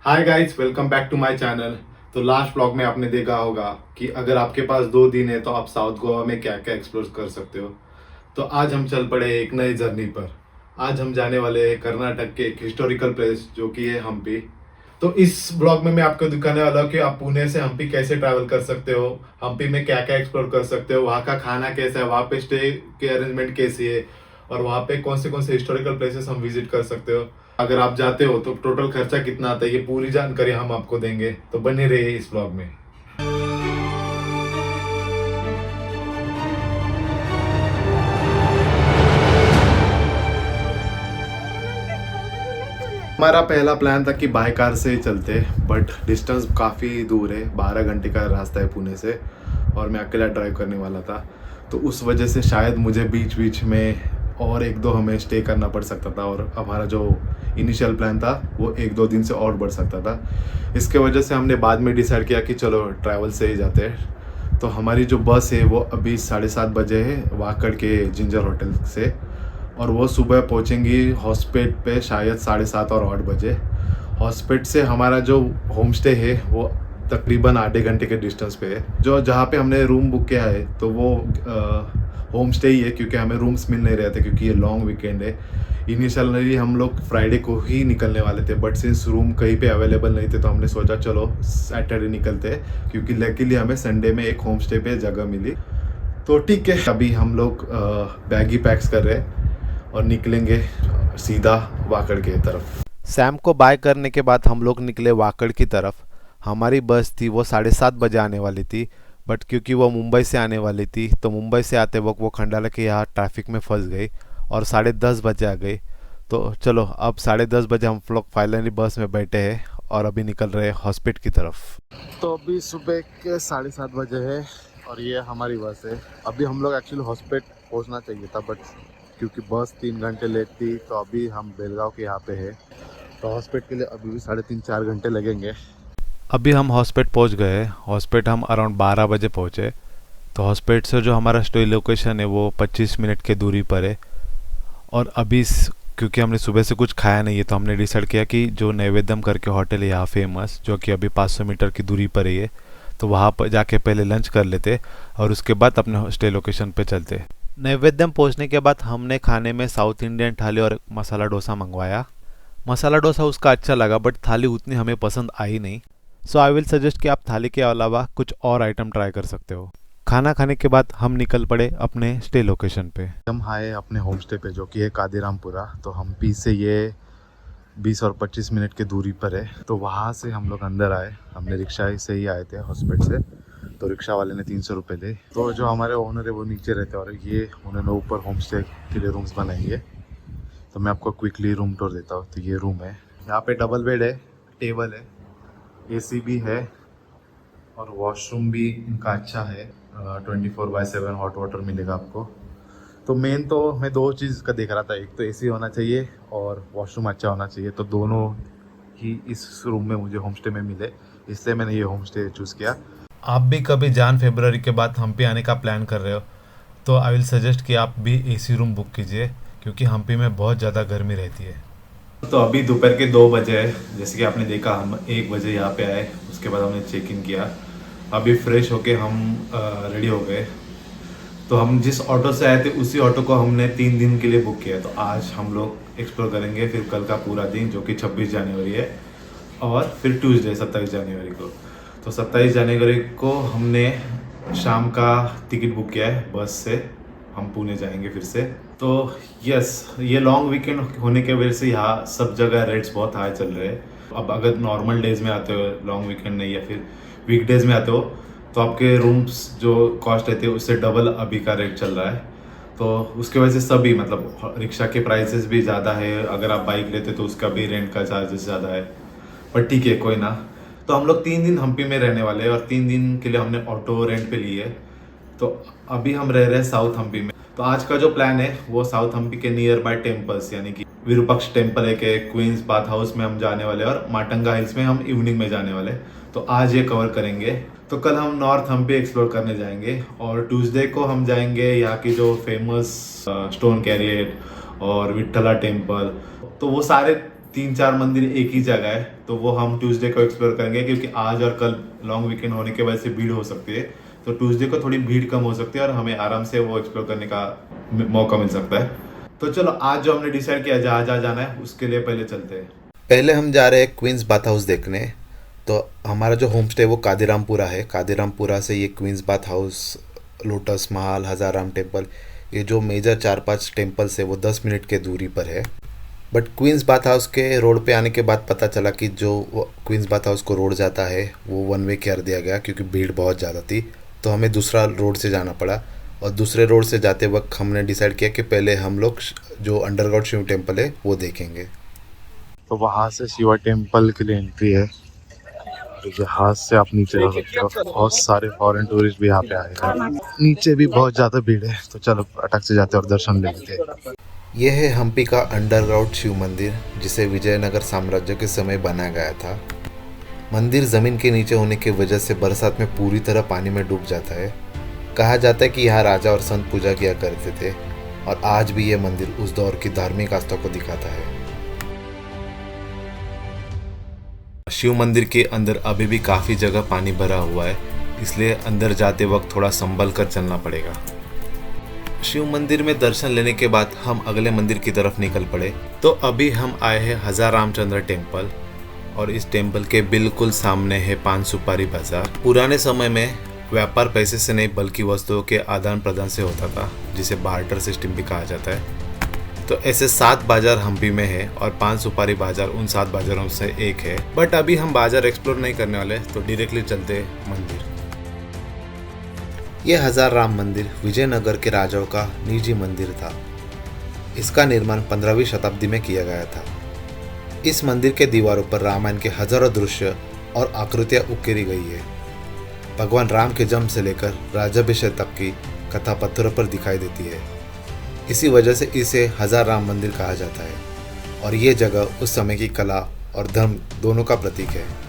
Hi guys, welcome back to my channel. तो last blog में आपने देखा होगा कि अगर आपके पास 2 दिन है तो आप साउथ गोवा में क्या क्या एक्सप्लोर कर सकते हो। तो आज हम चल पड़े एक नई जर्नी पर। आज हम जाने वाले हैं कर्नाटक के एक हिस्टोरिकल प्लेस जो कि है हम्पी। तो इस ब्लॉग में मैं आपको दिखाने वाला हूँ कि आप पुणे से हम्पी कैसे ट्रैवल कर सकते हो, हम्पी में क्या क्या एक्सप्लोर कर सकते हो, वहाँ का खाना कैसा है, वहाँ पे स्टे की अरेंजमेंट कैसी है और वहाँ पे कौन से हिस्टोरिकल प्लेसेस हम विजिट कर सकते हो। अगर आप जाते हो तो टोटल खर्चा कितना आता है, ये पूरी जानकारी हम आपको देंगे, तो बने रहिए इस ब्लॉग में। हमारा पहला प्लान था कि बाय कार से ही चलते, बट डिस्टेंस काफ़ी दूर है, 12 घंटे का रास्ता है पुणे से, और मैं अकेला ड्राइव करने वाला था। तो उस वजह से शायद मुझे बीच बीच में और एक दो हमें स्टे करना पड़ सकता था, और हमारा जो इनिशियल प्लान था वो एक दो दिन से और बढ़ सकता था। इसके वजह से हमने बाद में डिसाइड किया कि चलो ट्रैवल से ही जाते हैं। तो हमारी जो बस है वो अभी 7:30 बजे है वाकड़ के जिंजर होटल से, और वो सुबह पहुंचेंगी हॉस्पेट पे शायद 7:30 और 8 बजे। हॉस्पेट से हमारा जो होम स्टे है वो तकरीबन आधे घंटे के डिस्टेंस पे है। जो जहाँ पे हमने रूम बुक किया है तो वो होम स्टे ही है, क्योंकि हमें रूम्स मिल नहीं रहे थे क्योंकि ये लॉन्ग वीकेंड है। इनिशियली हम लोग फ्राइडे को ही निकलने वाले थे, बट सिंस रूम कहीं पे अवेलेबल नहीं थे तो हमने सोचा चलो सैटरडे निकलते हैं, क्योंकि लकीली हमें संडे में एक होम स्टे पे जगह मिली। तो ठीक है, अभी हम लोग बैग ही पैक्स कर रहे हैं और निकलेंगे सीधा वाकड़ के तरफ। सैम को बाय करने के बाद हम लोग निकले वाकड़ की तरफ। हमारी बस थी वो 7:30 बजे आने वाली थी, बट क्योंकि वो मुंबई से आने वाली थी तो मुंबई से आते वक्त वो खंडाला के यहाँ ट्रैफिक में फंस गई और 10:30 बजे आ गई। तो चलो अब 10:30 बजे हम लोग फाइनली बस में बैठे हैं और अभी निकल रहे हैं हॉस्पिटल की तरफ। तो अभी सुबह के 7:30 बजे है और ये हमारी बस है। अभी हम लोग एक्चुअली हॉस्पिटल पहुंचना चाहिए था, बट क्योंकि बस 3 घंटे लेट थी तो अभी हम बेलगांव के यहाँ पे है। तो हॉस्पिटल के लिए अभी भी 3.5-4 घंटे लगेंगे। अभी हम हॉस्पिटल पहुंच गए। हॉस्पिटल हम अराउंड 12 बजे पहुंचे। तो हॉस्पिटल से जो हमारा स्टे लोकेशन है वो 25 मिनट की दूरी पर है। और क्योंकि हमने सुबह से कुछ खाया नहीं है तो हमने डिसाइड किया कि जो नैवेद्यम करके होटल है यहाँ फेमस, जो कि अभी 500 मीटर की दूरी पर ही है, तो वहाँ पर जाके पहले लंच कर लेते और उसके बाद अपने स्टे लोकेशन पे चलते। नैवेद्यम पहुँचने के बाद हमने खाने में साउथ इंडियन थाली और मसाला डोसा मंगवाया। मसाला डोसा उसका अच्छा लगा, बट थाली उतनी हमें पसंद आई नहीं। सो आई विल सजेस्ट कि आप थाली के अलावा कुछ और आइटम ट्राई कर सकते हो। खाना खाने के बाद हम निकल पड़े अपने स्टे लोकेशन पे। हम आए अपने होम स्टे पे जो कि है कादिरामपुरा। तो हम्पी से ये 20 और 25 मिनट की दूरी पर है। तो वहाँ से हम लोग अंदर आए, हमने रिक्शा से ही आए थे हॉस्पिटल से। तो रिक्शा वाले ने 300 रुपये ले। तो जो हमारे ओनर है वो नीचे रहते हैं और ये उन्होंने ऊपर होम स्टे के लिए रूम्स बनाई है। तो मैं आपको क्विकली रूम टूर देता हूँ। तो ये रूम है, यहाँ पे डबल बेड है, टेबल है, एसी भी है, और वॉशरूम भी इनका अच्छा है। 24/7 हॉट वाटर मिलेगा आपको। तो मेन तो मैं दो चीज़ का देख रहा था, एक तो एसी होना चाहिए और वॉशरूम अच्छा होना चाहिए। तो दोनों ही इस रूम में मुझे होम स्टे में मिले, इसलिए मैंने ये होम स्टे चूज़ किया। आप भी कभी फरवरी के बाद हम्पी आने का प्लान कर रहे हो तो आई विल सजेस्ट कि आप भी एसी रूम बुक कीजिए, क्योंकि हम्पी में बहुत ज़्यादा गर्मी रहती है। तो अभी दोपहर के 2 बजे है, जैसे कि आपने देखा हम 1 बजे यहाँ पे आए, उसके बाद हमने चेक इन किया। अभी फ्रेश होके हम रेडी हो गए। तो हम जिस ऑटो से आए थे उसी ऑटो को हमने 3 दिन के लिए बुक किया। तो आज हम लोग एक्सप्लोर करेंगे, फिर कल का पूरा दिन जो कि 26 जनवरी है, और फिर ट्यूसडे 27 जनवरी को। तो 27 जनवरी को हमने शाम का टिकट बुक किया है बस से, हम पुणे जाएंगे फिर से। तो यस, ये लॉन्ग वीकेंड होने की वजह से यहाँ सब जगह रेट्स बहुत हाई चल रहे हैं। अब अगर नॉर्मल डेज में आते हो, लॉन्ग वीकेंड नहीं या फिर वीकडेज में आते हो, तो आपके रूम्स जो कॉस्ट रहती है उससे डबल अभी का रेट चल रहा है। तो उसके वजह से सभी मतलब रिक्शा के प्राइसेस भी ज़्यादा है, अगर आप बाइक लेते तो उसका भी रेंट का चार्जेस ज़्यादा है, पर ठीक है कोई ना। तो हम लोग 3 दिन हम्पी में रहने वाले हैं और 3 दिन के लिए हमने ऑटो रेंट पे ली है। तो अभी हम रह रहे हैं साउथ हम्पी में। तो आज का जो प्लान है वो साउथ हम्पी के नियर बाय टेम्पल्स, यानी कि विरूपाक्ष टेम्पल है के क्वींस बाथ हाउस में हम जाने वाले हैं, और माटंगा हिल्स में हम इवनिंग में जाने वाले। तो आज ये कवर करेंगे। तो कल हम नॉर्थ हम्पी एक्सप्लोर करने जाएंगे, और ट्यूसडे को हम जाएंगे यहाँ की जो फेमस स्टोन कैरियर और विट्ठला टेम्पल। तो वो सारे 3-4 मंदिर एक ही जगह है, तो वो हम ट्यूसडे को एक्सप्लोर करेंगे, क्योंकि आज और कल लॉन्ग वीकेंड होने की वजह से भीड़ हो सकती है। तो ट्यूसडे को थोड़ी भीड़ कम हो सकती है और हमें आराम से वो एक्सप्लोर करने का मौका मिल सकता है। तो चलो, आज जो हमने डिसाइड किया जहाँ जहाँ जाना है उसके लिए पहले चलते हैं। पहले हम जा रहे हैं क्वींस बाथ हाउस देखने। तो हमारा जो होम स्टे वो कादिरामपुरा है। कादिरामपुरा से ये क्वींस बाथ हाउस, लोटस महल, हज़ाराम टेम्पल, ये जो मेजर 4-5 टेम्पल्स है वो 10 मिनट के दूरी पर है। बट क्वींस बाथ हाउस के रोड पे आने के बाद पता चला कि जो क्वींस बाथ हाउस को रोड जाता है वो वन वे कर दिया गया, क्योंकि भीड़ बहुत ज़्यादा थी। तो हमें दूसरा रोड से जाना पड़ा, और दूसरे रोड से जाते वक्त हमने डिसाइड किया कि पहले हम लोग जो अंडरग्राउंड शिव टेम्पल है वो देखेंगे। तो वहाँ से शिवा टेम्पल के लिए एंट्री है। जहाज से आप नीचे जा सकते हो। बहुत सारे फॉरेन टूरिस्ट भी यहाँ पे आए हैं। नीचे भी बहुत ज़्यादा भीड़ है, तो चलो अटक से जाते और दर्शन ले लेते हैं। ये है हम्पी का अंडरग्राउंड शिव मंदिर, जिसे विजयनगर साम्राज्य के समय बनाया गया था। मंदिर ज़मीन के नीचे होने की वजह से बरसात में पूरी तरह पानी में डूब जाता है। कहा जाता है कि यहाँ राजा और संत पूजा किया करते थे, और आज भी ये मंदिर उस दौर की धार्मिक आस्था को दिखाता है। शिव मंदिर के अंदर अभी भी काफ़ी जगह पानी भरा हुआ है, इसलिए अंदर जाते वक्त थोड़ा संभल कर चलना पड़ेगा। शिव मंदिर में दर्शन लेने के बाद हम अगले मंदिर की तरफ निकल पड़े। तो अभी हम आए हैं हजार रामचंद्र टेम्पल, और इस टेम्पल के बिल्कुल सामने है पान सुपारी बाजार। पुराने समय में व्यापार पैसे से नहीं बल्कि वस्तुओं के आदान प्रदान से होता था, जिसे बार्टर सिस्टम भी कहा जाता है। तो ऐसे 7 बाजार हम्पी में है, और पान सुपारी बाजार उन 7 बाजारों से एक है। बट अभी हम बाजार एक्सप्लोर नहीं करने वाले, तो डायरेक्टली चलते मंदिर। यह हजार राम मंदिर विजयनगर के राजाओं का निजी मंदिर था। इसका निर्माण 15वीं शताब्दी में किया गया था। इस मंदिर के दीवारों पर रामायण के हजारों दृश्य और आकृतियां उकेरी गई है। भगवान राम के जन्म से लेकर राज्याभिषेक तक की कथा पत्थरों पर दिखाई देती है। इसी वजह से इसे हजार राम मंदिर कहा जाता है, और ये जगह उस समय की कला और धर्म दोनों का प्रतीक है।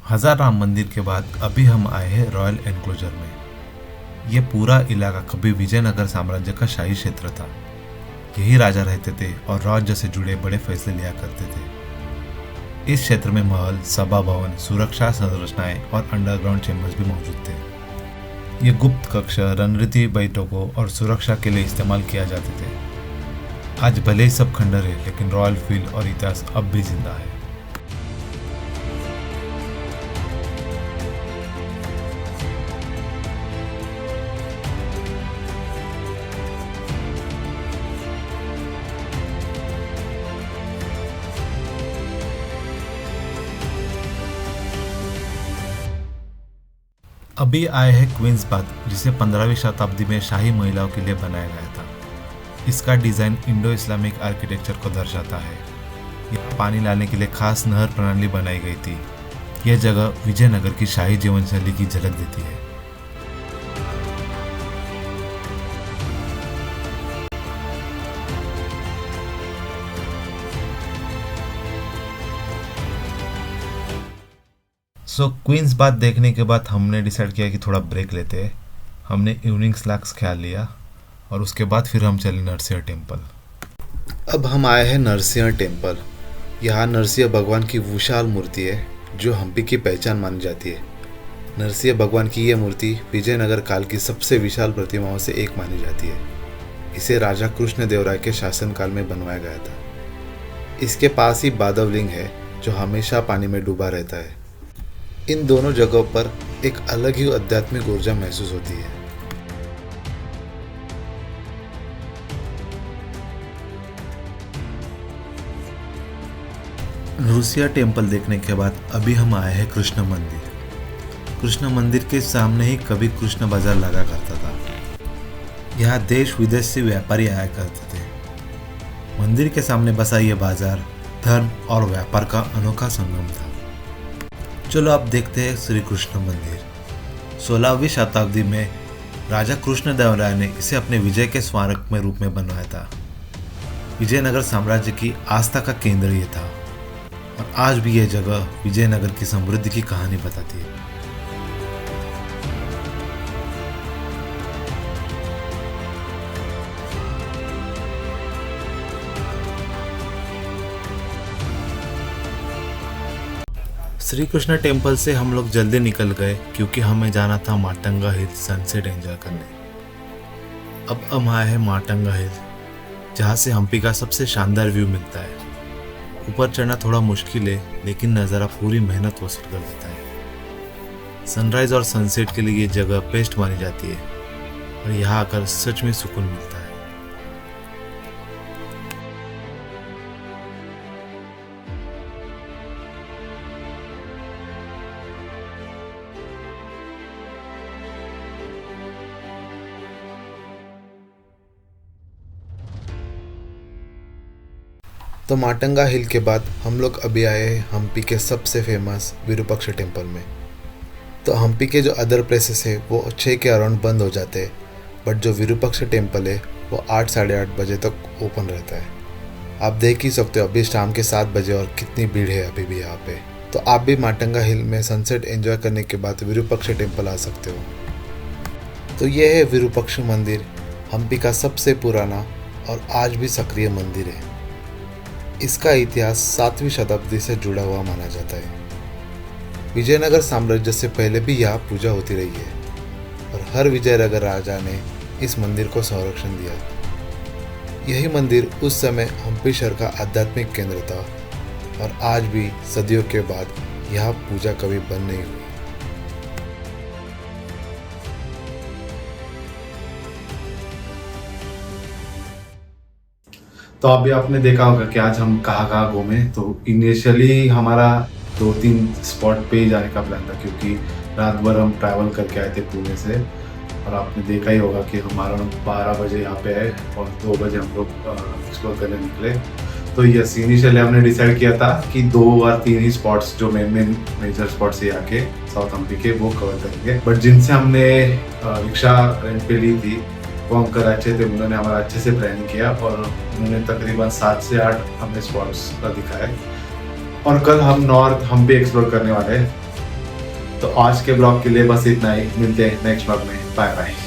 हजार राम मंदिर के बाद अभी हम आए हैं रॉयल एनक्लोजर में। यह पूरा इलाका कभी विजयनगर साम्राज्य का शाही क्षेत्र था। यही राजा रहते थे और राज्य से जुड़े बड़े फैसले लिया करते थे। इस क्षेत्र में महल, सभा भवन, सुरक्षा संरचनाएं और अंडरग्राउंड चैम्बर्स भी मौजूद थे। ये गुप्त कक्ष, रणनीति बैठकों और सुरक्षा के लिए इस्तेमाल किया जाते थे। आज भले ही सब खंडर है, लेकिन रॉयल फील और इतिहास अब भी जिंदा है। अभी आए हैं क्वींस बाथ, जिसे 15वीं शताब्दी में शाही महिलाओं के लिए बनाया गया था। इसका डिज़ाइन इंडो इस्लामिक आर्किटेक्चर को दर्शाता है। यहाँ पानी लाने के लिए खास नहर प्रणाली बनाई गई थी। यह जगह विजयनगर की शाही जीवनशैली की झलक देती है। क्वींस बाथ देखने के बाद हमने डिसाइड किया कि थोड़ा ब्रेक लेते हैं। हमने इवनिंग स्नैक्स खा लिया, और उसके बाद फिर हम चले नरसिंह टेम्पल। अब हम आए हैं नरसिंह टेम्पल। यहाँ नरसिंह भगवान की विशाल मूर्ति है, जो हम्पी की पहचान मानी जाती है। नरसिंह भगवान की यह मूर्ति विजयनगर काल की सबसे विशाल प्रतिमाओं से एक मानी जाती है। इसे राजा कृष्णदेवराय के शासनकाल में बनवाया गया था। इसके पास ही बादवलिंग है, जो हमेशा पानी में डूबा रहता है। इन दोनों जगहों पर एक अलग ही आध्यात्मिक ऊर्जा महसूस होती है। नरसिंह टेम्पल देखने के बाद अभी हम आए हैं कृष्ण मंदिर। कृष्ण मंदिर के सामने ही कभी कृष्ण बाजार लगा करता था। यहाँ देश विदेश से व्यापारी आया करते थे। मंदिर के सामने बसा ये बाजार धर्म और व्यापार का अनोखा संगम था। चलो अब देखते हैं श्री कृष्ण मंदिर। 16वीं शताब्दी में राजा कृष्णदेवराय ने इसे अपने विजय के स्मारक में रूप में बनवाया था। विजयनगर साम्राज्य की आस्था का केंद्र ये था और आज भी यह जगह विजयनगर की समृद्धि की कहानी बताती है। श्री कृष्ण टेम्पल से हम लोग जल्दी निकल गए क्योंकि हमें जाना था माटंगा हिल सनसेट एंजॉय करने। अब हम आए हैं माटंगा हिल, जहाँ से हम्पी का सबसे शानदार व्यू मिलता है। ऊपर चढ़ना थोड़ा मुश्किल है लेकिन नज़ारा पूरी मेहनत वसूल कर देता है। सनराइज और सनसेट के लिए ये जगह बेस्ट मानी जाती है और यहाँ आकर सच में सुकून मिलता है। तो माटंगा हिल के बाद हम लोग अभी आए हैं हम्पी के सबसे फेमस विरूपाक्ष टेम्पल में। तो हम्पी के जो अदर प्लेसेस है वो 6 के अराउंड बंद हो जाते हैं, बट जो विरूपाक्ष टेम्पल है वो 8 साढ़े 8 बजे तक ओपन रहता है। आप देख ही सकते हो अभी शाम के 7 बजे और कितनी भीड़ है अभी भी यहाँ पे। तो आप भी माटंगा हिल में सनसेट एंजॉय करने के बाद विरूपाक्ष टेम्पल आ सकते हो। तो ये है विरूपाक्ष मंदिर, हम्पी का सबसे पुराना और आज भी सक्रिय मंदिर है। इसका इतिहास 7वीं शताब्दी से जुड़ा हुआ माना जाता है। विजयनगर साम्राज्य से पहले भी यहाँ पूजा होती रही है और हर विजयनगर राजा ने इस मंदिर को संरक्षण दिया। यही मंदिर उस समय हम्पी शहर का आध्यात्मिक केंद्र था और आज भी सदियों के बाद यहाँ पूजा कभी बंद नहीं हुई। तो अभी आपने देखा होगा कि आज हम कहाँ कहाँ घूमे। तो इनिशियली हमारा 2-3 स्पॉट पे ही जाने का प्लान था क्योंकि रात भर हम ट्रैवल करके आए थे पुणे से और आपने देखा ही होगा कि हमारा 12 बजे यहाँ पे आए और 2 बजे हम लोग एक्सप्लोर करने निकले। तो यस, इनिशियली हमने डिसाइड किया था कि 2 और 3 ही स्पॉट्स जो मेजर स्पॉट्स है यहाँ के साउथ हम्पी के वो कवर करेंगे। बट जिनसे हमने रिक्शा रेंट पे ली थी वो अंकल अच्छे थे, उन्होंने हमारा अच्छे से प्लानिंग किया और उन्होंने तकरीबन 7 से 8 हमें स्पॉट्स दिखाए और कल हम नॉर्थ हम्पी एक्सप्लोर करने वाले हैं। तो आज के ब्लॉग के लिए बस इतना ही, मिलते हैं नेक्स्ट ब्लॉग में। Bye bye.